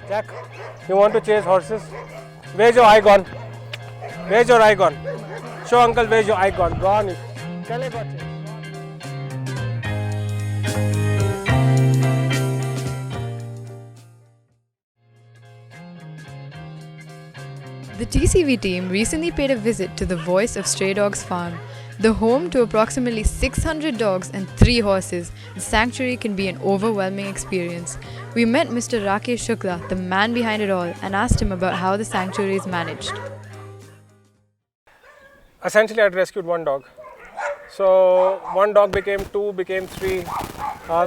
Jack, you want to chase horses? Where's your eye gone? Where's your eye gone? Show uncle where's your eye gone. Gone. Chale go chase. The TCV team recently paid a visit to the Voice of Stray Dogs farm. The home to approximately 600 dogs and 3 horses, the sanctuary can be an overwhelming experience. We met Mr. Rakesh Shukla, the man behind it all, and asked him about how the sanctuary is managed. Essentially, I had rescued one dog. So one dog became 2, became 3.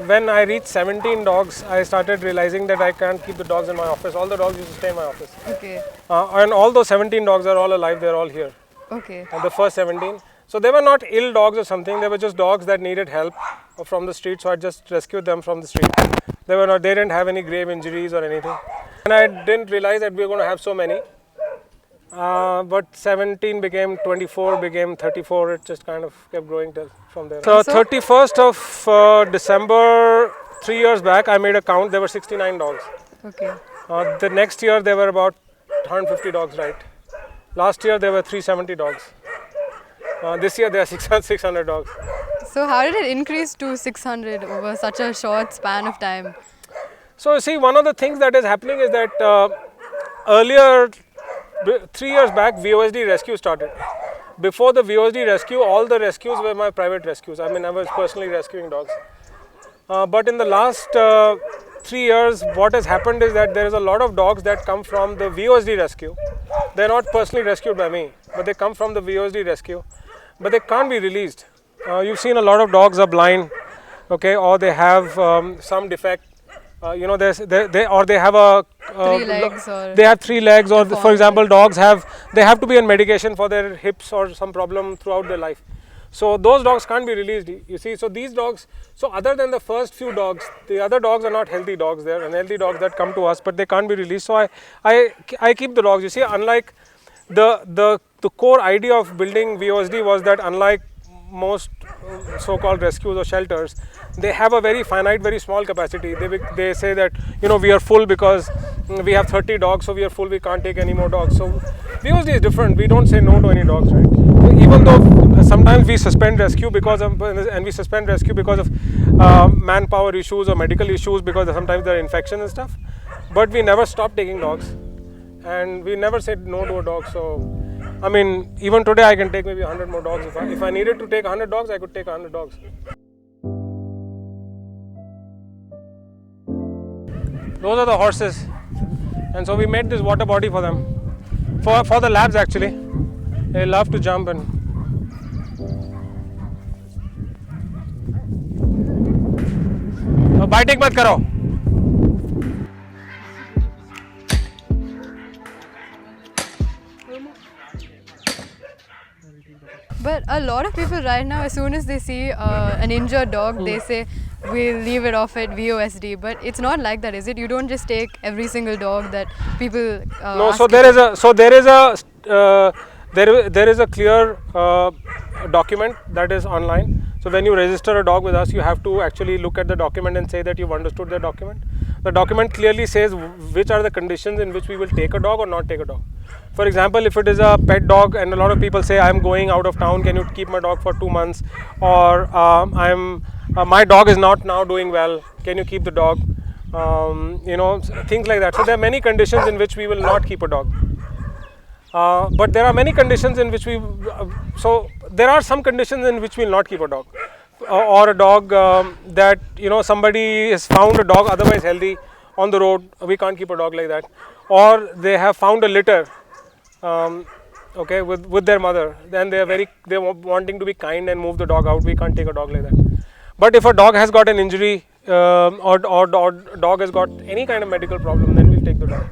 When I reached 17 dogs, I started realizing that I can't keep the dogs in my office. All the dogs used to stay in my office. Okay. And all those 17 dogs are all alive, they're all here. Okay. And the first 17. So they were not ill dogs or something, they were just dogs that needed help from the street, so I just rescued them from the street. They didn't have any grave injuries or anything. And I didn't realize that we were going to have so many. But 17 became 24, became 34, it just kind of kept growing from there. So 31st of December, 3 years back, I made a count, there were 69 dogs. Okay. The next year there were about 150 dogs, right? Last year there were 370 dogs. This year there are 600 dogs. So how did it increase to 600 over such a short span of time? So see, one of the things that is happening is that earlier, 3 years back, VoSD rescue started. Before the VoSD rescue, all the rescues were my private rescues. I mean, I was personally rescuing dogs. But in the last 3 years, what has happened is that there is a lot of dogs that come from the VoSD rescue. They're not personally rescued by me, but they come from the VoSD rescue. But they can't be released. You've seen a lot of dogs are blind, okay, or they have some defect. They have a 3 legs or they have 3 legs, or for example, dogs have to be on medication for their hips or some problem throughout their life. So those dogs can't be released. You see, so these dogs. So other than the first few dogs, the other dogs are not healthy dogs. They're unhealthy dogs that come to us, but they can't be released. So I keep the dogs. You see, unlike the core idea of building VoSD was that unlike most so-called rescues or shelters, they have a very finite, very small capacity. They say that we are full because we have 30 dogs, so we are full. We can't take any more dogs. So VoSD is different. We don't say no to any dogs, right? So even though sometimes we suspend rescue because of manpower issues or medical issues, because sometimes there are infections and stuff, but we never stop taking dogs, and we never said no to a dog. So I mean, even today I can take maybe 100 more dogs. If I needed to take 100 dogs, I could take 100 dogs. Those are the horses, and so we made this water body for them, for the labs actually. They love to jump and. Biting mat karo. But a lot of people right now, as soon as they see an injured dog, they say, we'll leave it off at VoSD. But it's not like that, is it? You don't just take every single dog that people No, so there is a clear document that is online. So when you register a dog with us, you have to actually look at the document and say that you've understood the document. The document clearly says which are the conditions in which we will take a dog or not take a dog. For example, if it is a pet dog and a lot of people say, I'm going out of town, can you keep my dog for 2 months? Or my dog is not now doing well, can you keep the dog? Things like that. So there are many conditions in which we will not keep a dog. But there are many conditions in which there are some conditions in which we will not keep a dog. Or a dog that, somebody has found a dog otherwise healthy on the road, we can't keep a dog like that. Or they have found a litter, with their mother, then they're wanting to be kind and move the dog out, we can't take a dog like that. But if a dog has got an injury or dog has got any kind of medical problem, then we'll take the dog.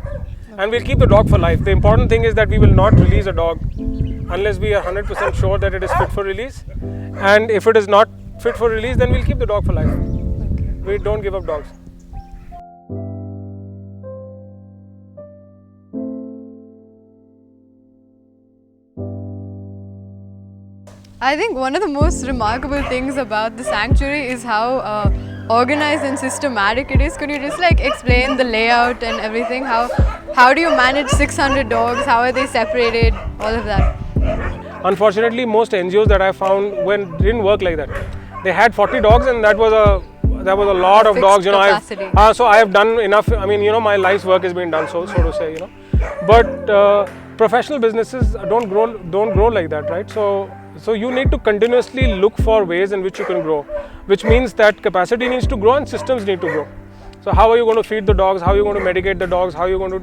And we'll keep the dog for life. The important thing is that we will not release a dog unless we are 100% sure that it is fit for release. And if it is not fit for release, then we'll keep the dog for life. We don't give up dogs. I think one of the most remarkable things about the sanctuary is how organized and systematic it is. Could you just like explain the layout and everything? How do you manage 600 dogs? How are they separated? All of that. Unfortunately, most NGOs that I found didn't work like that. They had 40 dogs, and that was a lot of Fixed dogs. capacity. So I have done enough. I mean, my life's work has been done, so to say. But professional businesses don't grow like that, right? So you need to continuously look for ways in which you can grow, which means that capacity needs to grow and systems need to grow. So how are you going to feed the dogs? How are you going to medicate the dogs? How are you going to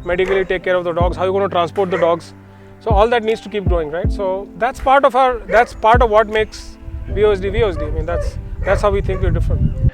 medically take care of the dogs? How are you going to transport the dogs? So all that needs to keep growing, right? So that's part of what makes VoSD VoSD. I mean, that's how we think we're different.